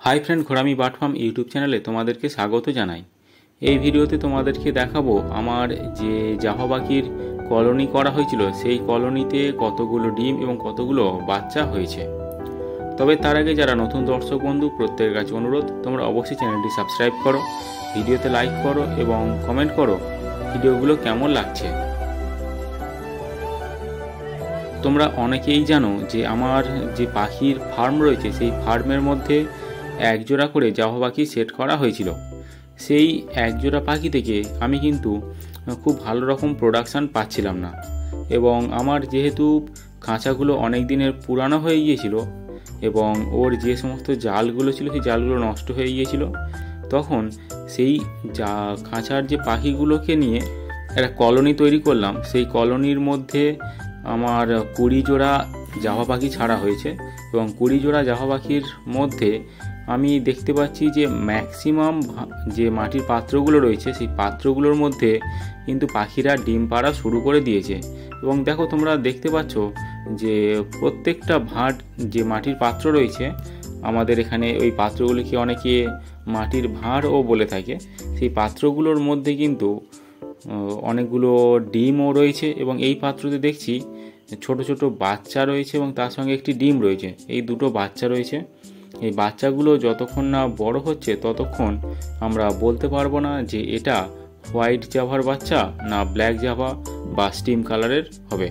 High friend, Ghorami bird farm YouTube চ্যানেলে তোমাদেরকে স্বাগত জানাই। এই ভিডিওতে তোমাদেরকে দেখাবো আমার যে জাভা পাখির কলোনি করা হয়েছিল সেই কলোনিতে কতগুলো ডিম এবং কতগুলো বাচ্চা হয়েছে। তবে তার আগে যারা নতুন দর্শক বন্ধু, প্রত্যেকের কাছে অনুরোধ তোমরা অবশ্যই চ্যানেলটি সাবস্ক্রাইব করো, ভিডিওতে লাইক করো এবং কমেন্ট করো ভিডিওগুলো কেমন লাগছে। তোমরা অনেকেই জানো যে আমার যে পাখির ফার্ম রয়েছে সেই ফার্মের মধ্যে একজোড়া করে জাভা পাখি সেট করা হয়েছিল। সেই একজোড়া পাখি থেকে আমি কিন্তু খুব ভালো রকম প্রোডাকশান পাচ্ছিলাম না, এবং আমার যেহেতু খাঁচাগুলো অনেক দিনের পুরানো হয়ে গিয়েছিল এবং ওর যে সমস্ত জালগুলো ছিল সেই জালগুলো নষ্ট হয়ে গিয়েছিল, তখন সেই খাঁচার যে পাখিগুলোকে নিয়ে একটা কলোনি তৈরি করলাম। সেই কলোনির মধ্যে আমার 20 জোড়া জাভা পাখি ছাড়া হয়েছে, এবং 20 জোড়া জাভা পাখির মধ্যে আমি দেখতে পাচ্ছি যে ম্যাক্সিমাম যে মাটির পাত্রগুলো রয়েছে সেই পাত্রগুলোর মধ্যে কিন্তু পাখিরা ডিম পাড়া শুরু করে দিয়েছে। এবং দেখো, তোমরা দেখতে পাচ্ছ যে প্রত্যেকটা ভাঁড় যে মাটির পাত্র রয়েছে, আমাদের এখানে ওই পাত্রগুলিকে অনেকে মাটির ভাঁড়ও বলে থাকে, সেই পাত্রগুলোর মধ্যে কিন্তু অনেকগুলো ডিমও রয়েছে। এবং এই পাত্রতে দেখছি ছোট ছোট বাচ্চা রয়েছে এবং তার সঙ্গে একটি ডিম রয়েছে। এই দুটো বাচ্চা রয়েছে। এই বাচ্চাগুলো যতক্ষণ না বড় হচ্ছে ততক্ষণ আমরা বলতে পারবো না যে এটা হোয়াইট জাভার বাচ্চা না ব্ল্যাক জাভা বা স্টিম কালারের হবে।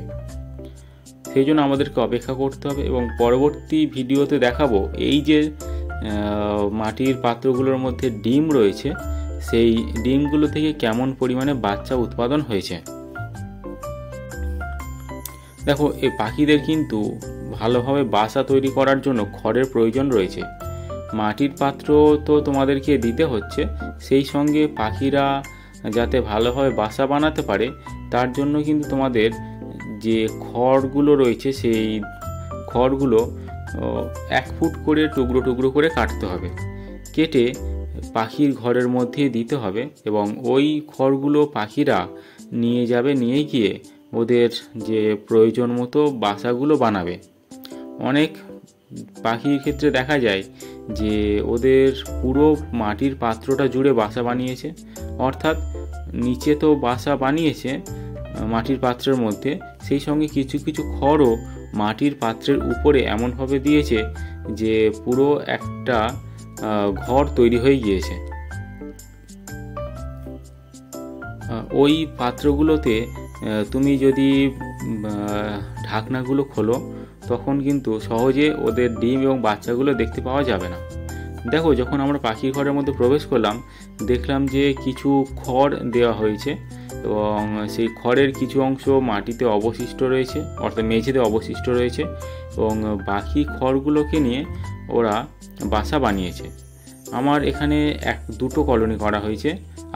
সেই জন্য আমাদেরকে অপেক্ষা করতে হবে, এবং পরবর্তী ভিডিওতে দেখাবো এই যে মাটির পাত্রগুলোর মধ্যে ডিম রয়েছে সেই ডিমগুলো থেকে কেমন পরিমাণে বাচ্চা উৎপাদন হয়েছে। দেখো, এই পাখিদের কিন্তু ভালোভাবে বাসা তৈরি করার জন্য খড়ের প্রয়োজন রয়েছে। মাটির পাত্র তো তোমাদেরকে দিতে হচ্ছে, সেই সঙ্গে পাখিরা যাতে ভালোভাবে বাসা বানাতে পারে তার জন্য কিন্তু তোমাদের যে খড়গুলো রয়েছে সেই খড়গুলো 1 ফুট করে টুকরো টুকরো করে কাটতে হবে, কেটে পাখির ঘরের মধ্যে দিতে হবে, এবং ওই খড়গুলো পাখিরা নিয়ে যাবে, নিয়ে গিয়ে ওদের যে প্রয়োজন মতো বাসাগুলো বানাবে। অনেক পাখির ক্ষেত্রে দেখা যায় যে ওদের পুরো মাটির পাত্রটা জুড়ে বাসা বানিয়েছে, অর্থাৎ নিচে তো বাসা বানিয়েছে মাটির পাত্রের মধ্যে, সেই সঙ্গে কিছু কিছু খড়ও মাটির পাত্রের উপরে এমনভাবে দিয়েছে যে পুরো একটা ঘর তৈরি হয়ে গিয়েছে। ওই পাত্রগুলোতে তুমি যদি ঢাকনাগুলো খোলো তখন কিন্তু সহজে ওদের ডিম এবং বাচ্চাগুলো দেখতে পাওয়া যাবে না। দেখো, যখন আমরা পাখির ঘরের মধ্যে প্রবেশ করলাম দেখলাম যে কিছু খড় দেওয়া হয়েছে, এবং সেই খড়ের কিছু অংশ মাটিতে অবশিষ্ট রয়েছে, অর্থাৎ মেঝেতে অবশিষ্ট রয়েছে, এবং বাকি খড়গুলোকে নিয়ে ওরা বাসা বানিয়েছে। আমার এখানে দুটো কলোনি করা হয়েছে।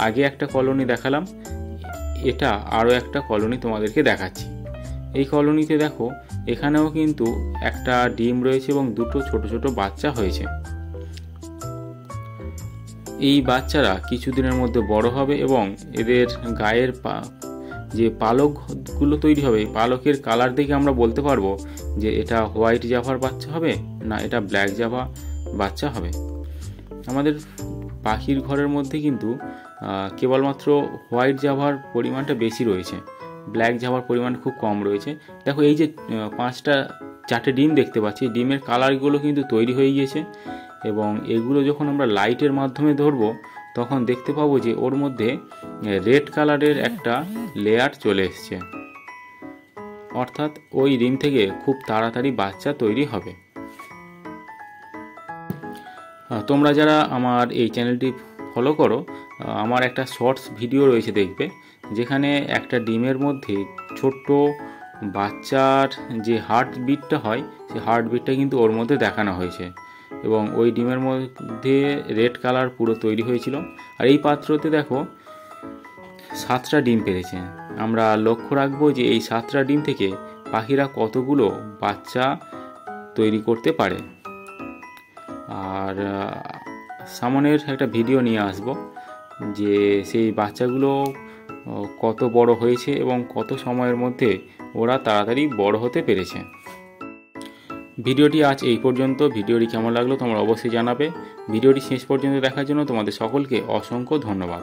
আগে একটা কলোনি দেখালাম, এটা আরও একটা কলোনি তোমাদেরকে দেখাচ্ছি। এই কলোনিতে দেখো, এখানেও কিন্তু একটা ডিম রয়েছে এবং দুটো ছোট ছোট বাচ্চা হয়েছে। এই বাচ্চারা কিছুদিনের মধ্যে বড় হবে এবং এদের গায়ের যে পালকগুলো তৈরি হবে, পালকের কালার দেখে আমরা বলতে পারবো যে এটা হোয়াইট জাভার বাচ্চা হবে না এটা ব্ল্যাক জাভা বাচ্চা হবে। আমাদের পাখির ঘরের মধ্যে কিন্তু কেবলমাত্র হোয়াইট জাভার পরিমাণটা বেশি রয়েছে, ব্ল্যাক জাভার পরিমাণ খুব কম রয়েছে। দেখো, এই যে 4টে ডিম দেখতে পাচ্ছি, ডিমের কালারগুলো কিন্তু তৈরি হয়ে গিয়েছে, এবং এগুলো যখন আমরা লাইটের মাধ্যমে ধরবো তখন দেখতে পাবো যে ওর মধ্যে রেড কালারের একটা লেয়ার চলে এসছে, অর্থাৎ ওই ডিম থেকে খুব তাড়াতাড়ি বাচ্চা তৈরি হবে। তোমরা যারা আমার এই চ্যানেলটি ফলো করো, আমার একটা শর্টস ভিডিও রয়েছে দেখবে, যেখানে একটা ডিমের মধ্যে ছোট্ট বাচ্চার যে হার্টবিটটা হয় সেই হার্টবিটটা কিন্তু ওর মধ্যে দেখানো হয়েছে, এবং ওই ডিমের মধ্যে রেড কালার পুরো তৈরি হয়েছিল। আর এই পাত্রতে দেখো 7টা ডিম পেরেছে। আমরা লক্ষ্য রাখবো যে এই 7টা ডিম থেকে পাখিরা কতগুলো বাচ্চা তৈরি করতে পারে। আর সামনের একটা ভিডিও নিয়ে আসব যে সেই বাচ্চাগুলো কত বড় হয়েছে এবং কত সময়ের মধ্যে ওরা তাড়াতাড়ি বড় হতে পেরেছে। ভিডিওটি আজ এই পর্যন্ত। ভিডিওটি কেমন লাগলো তোমরা অবশ্যই জানাবে। ভিডিওটি শেষ পর্যন্ত দেখার জন্য তোমাদের সকলকে অসংখ্য ধন্যবাদ।